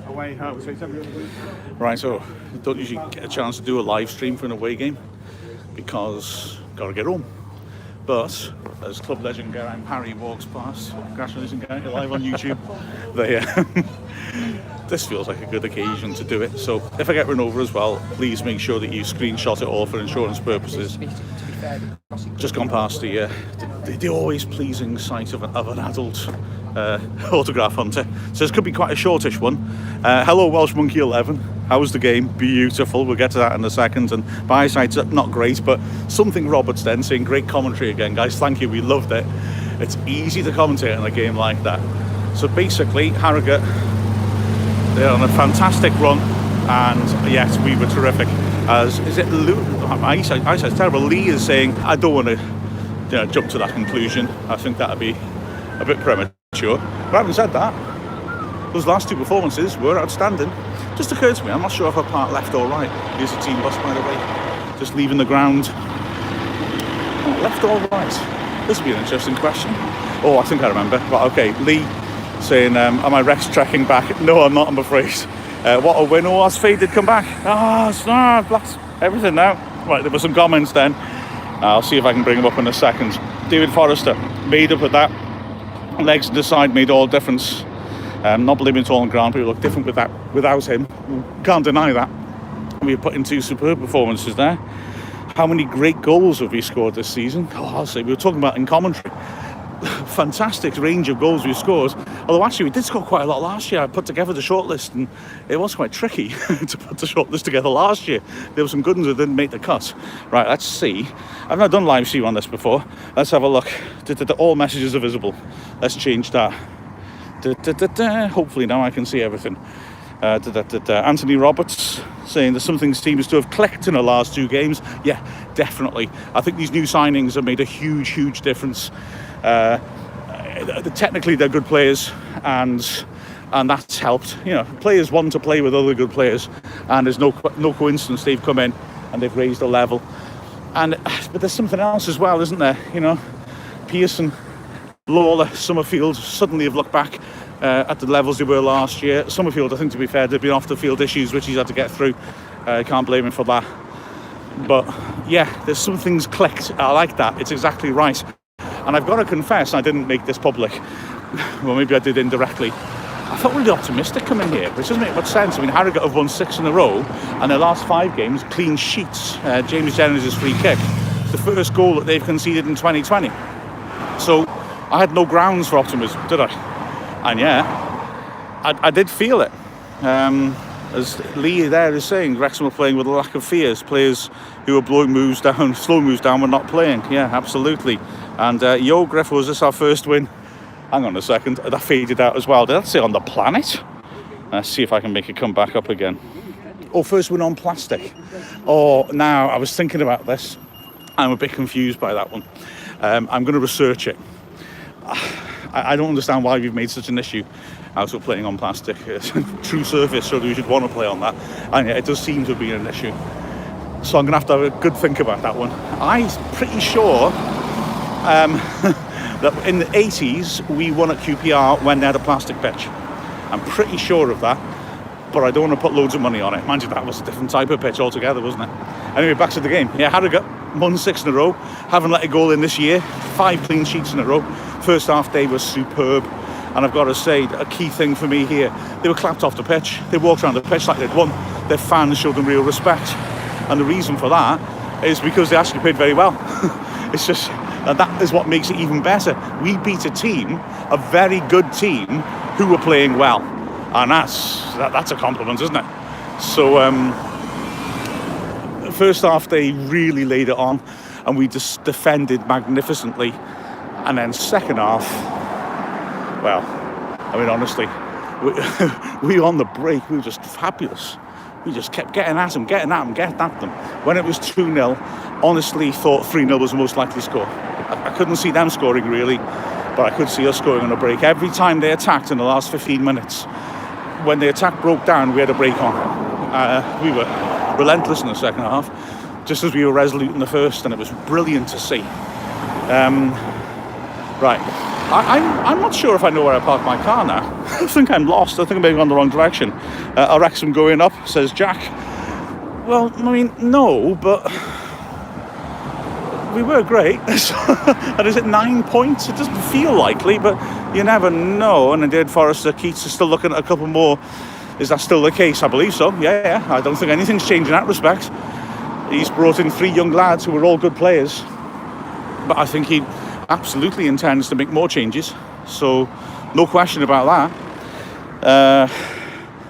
Away home. Right, so don't usually get a chance to do a live stream for an away game because gotta get home. But as club legend Geraint Parry walks past, congratulations Geraint, you're live on YouTube. This feels like a good occasion to do it. So if I get run over as well, please make sure that you screenshot it all for insurance purposes. Just gone past the always pleasing sight of an adult autograph hunter. So this could be quite a shortish one. Hello Welsh Monkey 11. How was the game? Beautiful. We'll get to that in a second. And my eyesight's not great, but something Roberts then saying great commentary again, guys. Thank you. We loved it. It's easy to commentate on a game like that. So basically, Harrogate, they're on a fantastic run, and yes, we were terrific. As is it Lou? My eyesight's terrible. Lee is saying I don't want to jump to that conclusion. I think that'd be a bit premature. But having said that, those last two performances were outstanding. Just occurred to me, I'm not sure if I part left or right. Here's the team bus, by the way, just leaving the ground. Oh, left or right? This would be an interesting question. Oh, I think I remember. But okay, Lee saying, am I Rex trekking back? No, I'm not, I'm afraid. What a win. Oh, as Faye did come back. Blast everything now. Right, there were some comments then. I'll see if I can bring them up in a second. David Forrester made up with that. Legs to the side made all difference. Not believing it's all on ground, people look different without him. Can't deny that. We put in two superb performances there. How many great goals have we scored this season? Oh, I'll say we were talking about in commentary. Fantastic range of goals we scored. Although actually we did score quite a lot last year. I put together the shortlist and it was quite tricky to put the shortlist together last year. There were some good ones that didn't make the cut. Right, let's see. I've not done live stream on this before. Let's have a look. All messages are visible. Let's change that. Hopefully now I can see everything. Anthony Roberts saying that something seems to have clicked in the last two games. Yeah, definitely. I think these new signings have made a huge difference. Technically they're good players, and that's helped. Players want to play with other good players, and there's no coincidence they've come in and they've raised the level. But there's something else as well, isn't there? Pearson, Lawler, Summerfield suddenly have looked back at the levels they were last year. Summerfield, I think, to be fair, there'd been off the field issues which he's had to get through. Can't blame him for that. But yeah, there's some things clicked. I like that. It's exactly right. And I've got to confess, I didn't make this public. Well, maybe I did indirectly. I felt really optimistic coming here, which doesn't make much sense. I mean, Harrogate have won 6 in a row, and their last 5 games, clean sheets. James Jennings' free kick. The first goal that they've conceded in 2020. So I had no grounds for optimism, did I? And yeah, I did feel it. As Lee there is saying, Wrexham were playing with a lack of fears. Players who were blowing moves down, slow moves down, were not playing. Yeah, absolutely. And Griff, was this our first win? Hang on a second, that faded out as well. Did that say on the planet? Let's see if I can make it come back up again. Oh, first win on plastic. Oh, now I was thinking about this. I'm a bit confused by that one. I'm going to research it. I don't understand why we've made such an issue out of playing on plastic. True surface, so we should want to play on that. And yeah, it does seem to be an issue. So I'm going to have a good think about that one. I'm pretty sure that in the 80s we won at QPR when they had a plastic pitch. I'm pretty sure of that, but I don't want to put loads of money on it. Mind you, that was a different type of pitch altogether, wasn't it? Anyway, back to the game. Yeah, Harrogate won 6 in a row. Haven't let a goal in this year. 5 clean sheets in a row. First half day was superb. And I've got to say, a key thing for me here, they were clapped off the pitch. They walked around the pitch like they'd won. Their fans showed them real respect. And the reason for that is because they actually played very well. It's just, that is what makes it even better. We beat a team, a very good team, who were playing well. And that's a compliment, isn't it? So, first half, they really laid it on. And we just defended magnificently. And then second half, well, I mean, honestly, we on the break, we were just fabulous. We just kept getting at them. When it was 2-0, honestly thought 3-0 was the most likely score. I couldn't see them scoring, really. but I could see us going on a break. Every time they attacked in the last 15 minutes, when the attack broke down, we had a break on. We were relentless in the second half, just as we were resolute in the first, and it was brilliant to see. Right, I'm not sure if I know where I parked my car now. I think I'm lost. I think I'm maybe going the wrong direction. Wrexham going up, says Jack. Well, I mean, no, but we were great. And is it 9 points? It doesn't feel likely, but you never know. And indeed, Forrester Keats is still looking at a couple more. Is that still the case? I believe so. Yeah. I don't think anything's changed in that respect. He's brought in 3 young lads who are all good players. But I think he absolutely intends to make more changes. So, no question about that.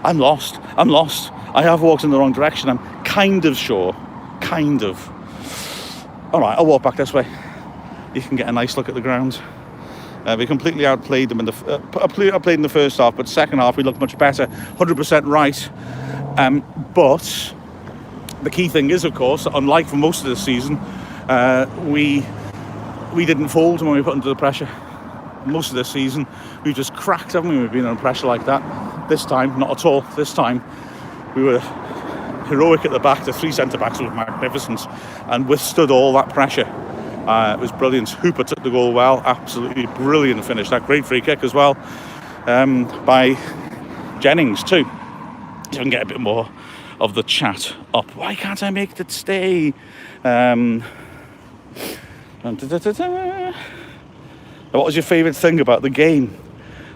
I'm lost. I have walked in the wrong direction. I'm kind of sure. All right, I'll walk back this way. You can get a nice look at the ground. We completely outplayed them in the first half, but second half we looked much better. 100% right. But the key thing is, of course, unlike for most of the season, we didn't fold when we put under the pressure. Most of the season, we've just cracked, haven't we? We've been under pressure like that. This time, not at all. This time, we were heroic at the back. The 3 centre-backs were magnificent and withstood all that pressure. It was brilliant. Hooper took the goal well. Absolutely brilliant finish. That great free kick as well by Jennings too. So we can get a bit more of the chat up. Why can't I make it stay? What was your favourite thing about the game?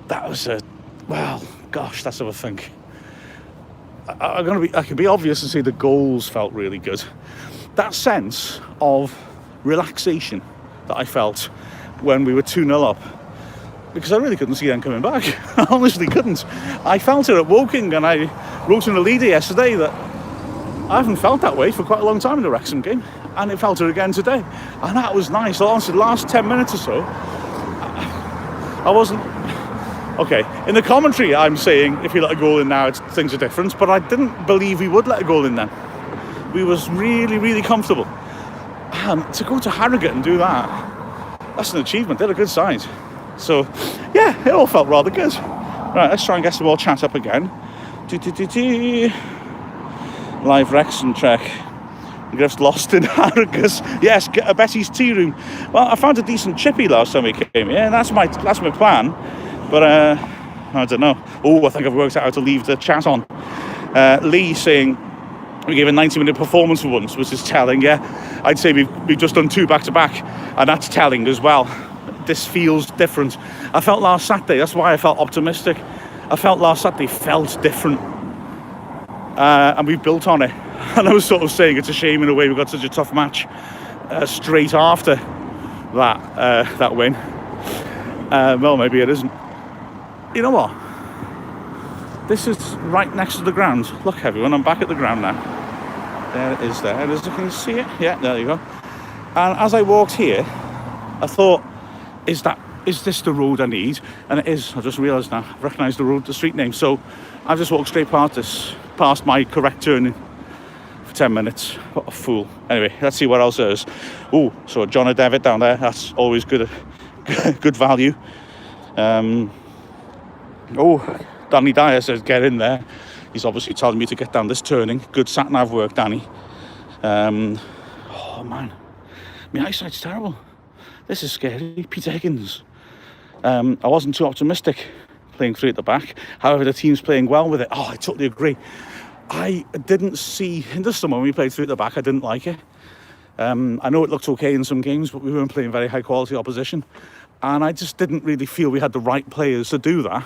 That was that's what I think. I can be obvious and say the goals felt really good. That sense of relaxation that I felt when we were 2-0 up, because I really couldn't see them coming back. I honestly couldn't. I felt it at Woking, and I wrote in a leader yesterday that I haven't felt that way for quite a long time in the Wrexham game, and it felt it again today, and that was nice. Honestly, the last 10 minutes or so, I wasn't... Okay, in the commentary I'm saying if you let a goal in now, things are different, but I didn't believe we would let a goal in then. We was really, really comfortable. And to go to Harrogate and do that's an achievement. They're a good side. So, yeah, it all felt rather good. Right, let's try and get some more chat up again. Live Wrexham trek. Griff's lost in Harrogate. Yes, get a Betty's tea room. Well, I found a decent chippy last time we came here, and that's my plan. But I don't know. I think I've worked out how to leave the chat on. Lee saying we gave a 90-minute performance for once, which is telling. Yeah, I'd say we've just done 2 back-to-back, and that's telling as well. This feels different. I felt last Saturday. That's why I felt optimistic. I felt last Saturday felt different, and we built on it. And I was sort of saying it's a shame in a way we got such a tough match straight after that win. Well, maybe it isn't. You know what? This is right next to the ground. Look, everyone, I'm back at the ground now. There it is there. Can you see it? Yeah, there you go. And as I walked here, I thought, is this the road I need? And it is. I just realised now. I've recognised the street name. So I've just walked straight past my correct turning for 10 minutes. What a fool. Anyway, let's see what else there is. So John O'Devitt down there. That's always good value. Danny Dyer says get in there. He's obviously telling me to get down this turning. Good sat-nav work, Danny. Man, my eyesight's terrible. This is scary. Peter Higgins. I wasn't too optimistic playing 3 at the back. However, the team's playing well with it. I totally agree. I didn't see in the summer when we played 3 at the back. I didn't like it. I know it looked okay in some games, but we weren't playing very high quality opposition, and I just didn't really feel we had the right players to do that.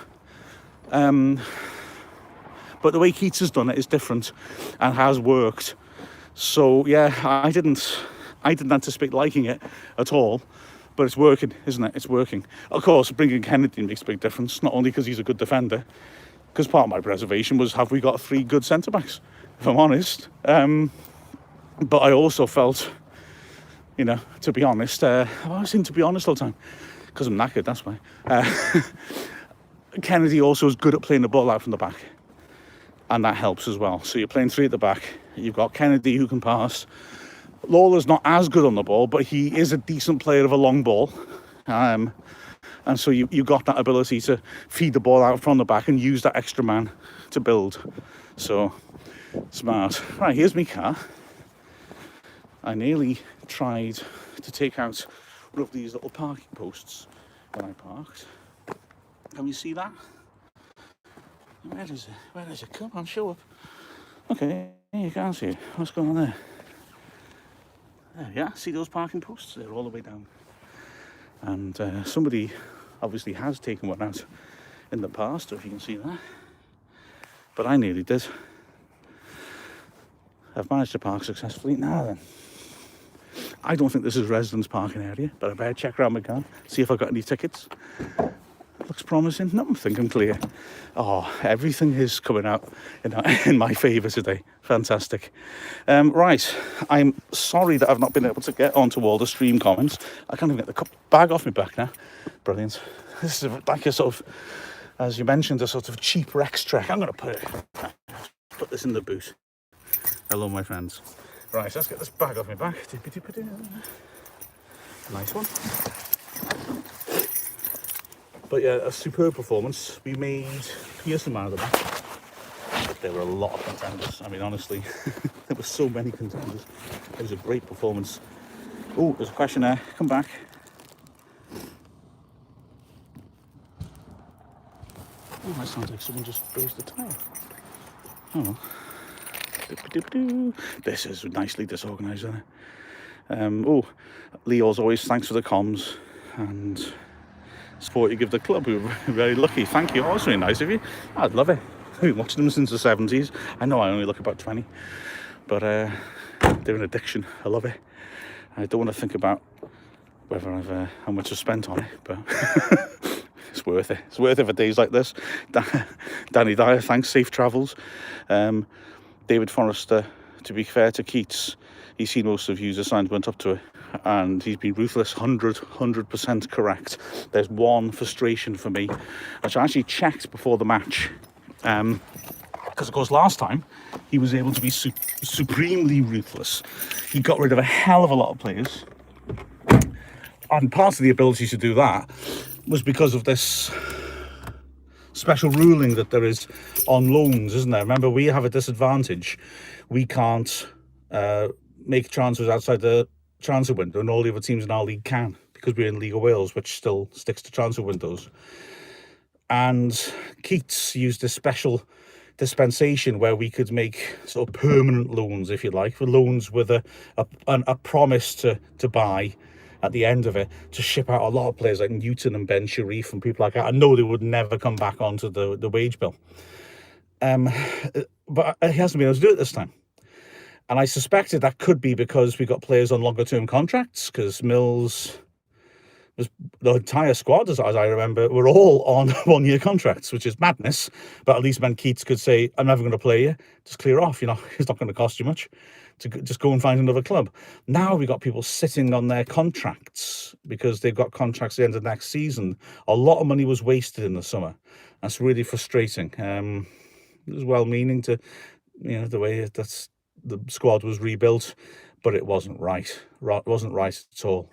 But the way Keats has done it is different and has worked. So yeah, I didn't anticipate liking it at all, but it's working, isn't it? It's working. Of course, bringing Kennedy makes a big difference, not only because he's a good defender, because part of my reservation was, have we got 3 good centre-backs, if I'm honest? But I also felt, to be honest, I always seem to be honest all the time, because I'm knackered, that's why. Kennedy also is good at playing the ball out from the back, and that helps as well. So you're playing 3 at the back, you've got Kennedy who can pass. Lawler's not as good on the ball, but he is a decent player of a long ball. And so you got that ability to feed the ball out from the back and use that extra man to build. So smart. Right, here's my car. I nearly tried to take out one of these little parking posts when I parked. Can you see that? Where is it? Where is it? Come on, show up. Okay, you can't see it. What's going on there? There, yeah, see those parking posts? They're all the way down. And somebody obviously has taken one out in the past, if you can see that. But I nearly did. I've managed to park successfully. Now then, I don't think this is residence parking area, but I better check around my car, see if I've got any tickets. Looks promising. No, I think I'm clear. Oh, everything is coming out in my favour today. Fantastic. Right, I'm sorry that I've not been able to get onto all the stream comments. I can't even get the bag off my back now. Brilliant. This is like a sort of, as you mentioned, a sort of cheap Rex trek. I'm going to put this in the boot. Hello, my friends. Right, let's get this bag off my back. Nice one. But yeah, a superb performance. We made Pearson man of the match. But there were a lot of contenders. I mean, honestly, there were so many contenders. It was a great performance. Oh, there's a question there. Come back. Oh, that sounds like someone just raised the tire. Oh. This is nicely disorganised, isn't it? Oh, Leo, as always, thanks for the comms and support you give the club. We were very lucky. Thank you. Oh, it's really nice of you. I'd love it. I've been watching them since the 70s. I know I only look about 20, but they're an addiction. I love it. I don't want to think about whether I've how much I've spent on it, but it's worth it. It's worth it for days like this. Danny Dyer, thanks. Safe travels. David Forrester, to be fair to Keats, he's seen most of Hughes' signs went up to it, and he's been ruthless, 100% correct. There's one frustration for me, which I actually checked before the match, because of course last time he was able to be supremely ruthless. He got rid of a hell of a lot of players, and part of the ability to do that was because of this special ruling that there is on loans, isn't there? Remember, we have a disadvantage. We can't make transfers outside the transfer window, and all the other teams in our league can, because we're in League of Wales, which still sticks to transfer windows. And Keats used a special dispensation where we could make sort of permanent loans, if you like, for loans with a promise to buy at the end of it, to ship out a lot of players like Newton and Ben Sharif and people like that. I know they would never come back onto the wage bill. But he hasn't been able to do it this time. And I suspected that could be because we got players on longer term contracts, because Mills, the entire squad, as I remember, were all on 1 year contracts, which is madness. But at least Ben Keats could say, I'm never going to play you, just clear off, you know, it's not going to cost you much. To just go and find another club. Now we've got people sitting on their contracts because they've got contracts at the end of next season. A lot of money was wasted in the summer. That's really frustrating. It was well-meaning to, you know, the way that's the squad was rebuilt, but it wasn't right. It wasn't right at all.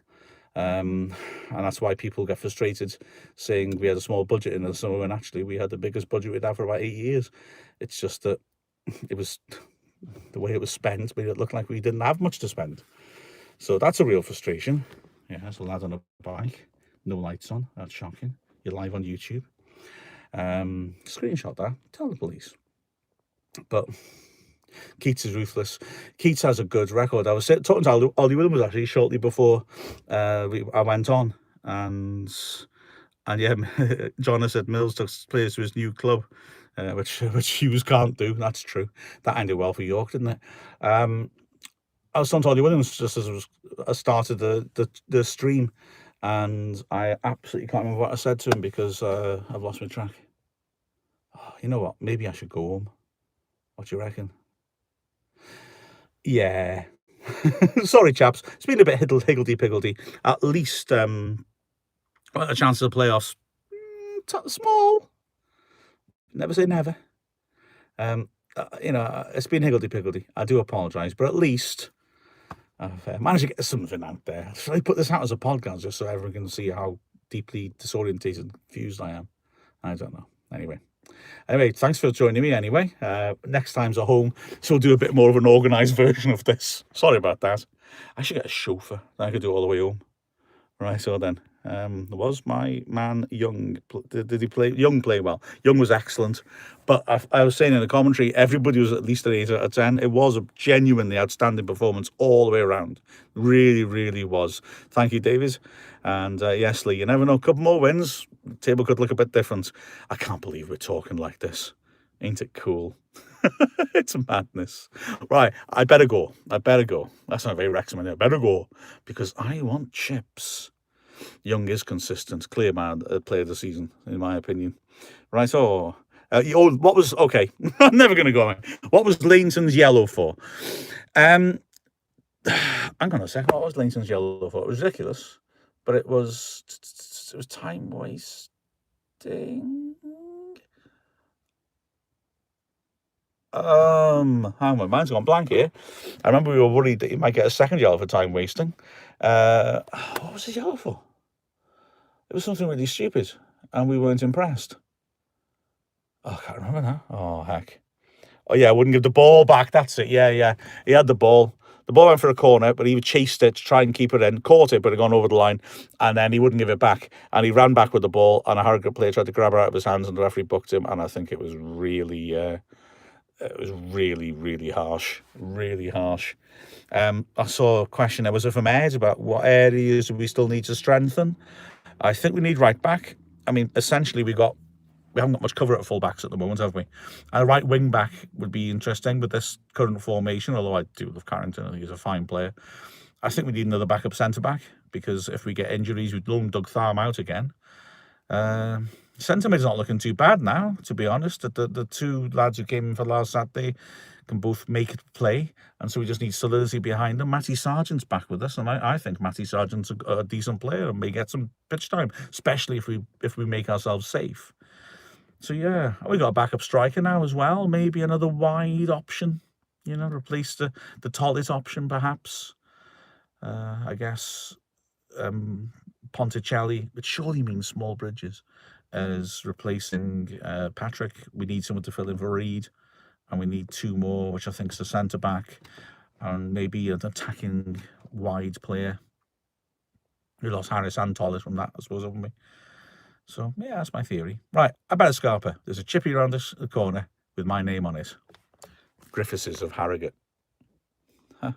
And that's why people get frustrated saying we had a small budget in the summer when actually we had the biggest budget we'd had for about 8 years. It's just that it was the way it was spent made it look like we didn't have much to spend. So that's a real frustration. Yeah, there's a lad on a bike, no lights on. That's shocking. You're live on YouTube. Screenshot that. Tell the police. But Keats is ruthless. Keats has a good record. I was talking to Ollie Williams actually shortly before I went on, and yeah, John has said Mills took players to his new club. Which Hughes can't do. That's true. That ended well for York, didn't it? I was talking to Ollie Williams just as I started the stream, and I absolutely can't remember what I said to him because I've lost my track. Oh, you know what? Maybe I should go home. What do you reckon? Yeah. Sorry, chaps. It's been a bit higgledy-piggledy. At least a chance of the playoffs. Small. Never say never. You know, it's been higgledy-piggledy. I do apologise, but at least I've managed to get something out there. Should I put this out as a podcast just so everyone can see how deeply disorientated and confused I am. I don't know. Anyway, thanks for joining me anyway. Next time's at home, so we'll do a bit more of an organised version of this. Sorry about that. I should get a chauffeur. Then I could do it all the way home. Right, so then, was my man Young, did he play? Young play well. Young was excellent. But I was saying in the commentary, everybody was at least an 8 out of 10. It was a genuinely outstanding performance all the way around. Really, really was. Thank you, David. And yes, Lee, you never know. A couple more wins, the table could look a bit different. I can't believe we're talking like this. Ain't it cool? It's madness. Right, I better go. That's not very Wrexham. I better go because I want chips. Young is consistent, clear man, player of the season, in my opinion. Right, what was, okay, I'm never going to go on. What was Lainton's yellow for? Hang on a second, what was Lainton's yellow for? It was ridiculous, but it was time wasting. Hang on, my mind's gone blank here. I remember we were worried that he might get a second yellow for time wasting. What was his yellow for? It was something really stupid, and we weren't impressed. Oh, I can't remember now. Oh, heck. Oh, yeah, wouldn't give the ball back. That's it. Yeah. He had the ball. The ball went for a corner, but he chased it to try and keep it in. Caught it, but it had gone over the line, and then he wouldn't give it back. And he ran back with the ball, and a Harrogate player tried to grab it out of his hands, and the referee booked him, and I think it was really... really harsh. Really harsh. I saw a question there, was it from Ed, about what areas do we still need to strengthen? I think we need right back. I mean, essentially, we haven't got much cover at full-backs at the moment, have we? And a right wing-back would be interesting with this current formation, although I do love Carrington. I think he's a fine player. I think we need another backup centre-back, because if we get injuries, we'd loan Doug Tharm out again. Centre mid's not looking too bad now, to be honest. The two lads who came in for last Saturday can both make it play, and so we just need solidity behind them. Matty Sargent's back with us, and I think Matty Sargent's a decent player and may get some pitch time, especially if we make ourselves safe. So yeah, we got a backup striker now as well. Maybe another wide option, replace the Tollitt option perhaps. I guess Ponticelli, which surely means Small Bridges, as replacing Patrick. We need someone to fill in for Reed, and we need two more, which I think is the centre-back, and maybe an attacking wide player. We lost Harris and Tollitt from that, I suppose, haven't we? So, yeah, that's my theory. Right, I better scarper. There's a chippy around the corner with my name on it. Griffiths of Harrogate.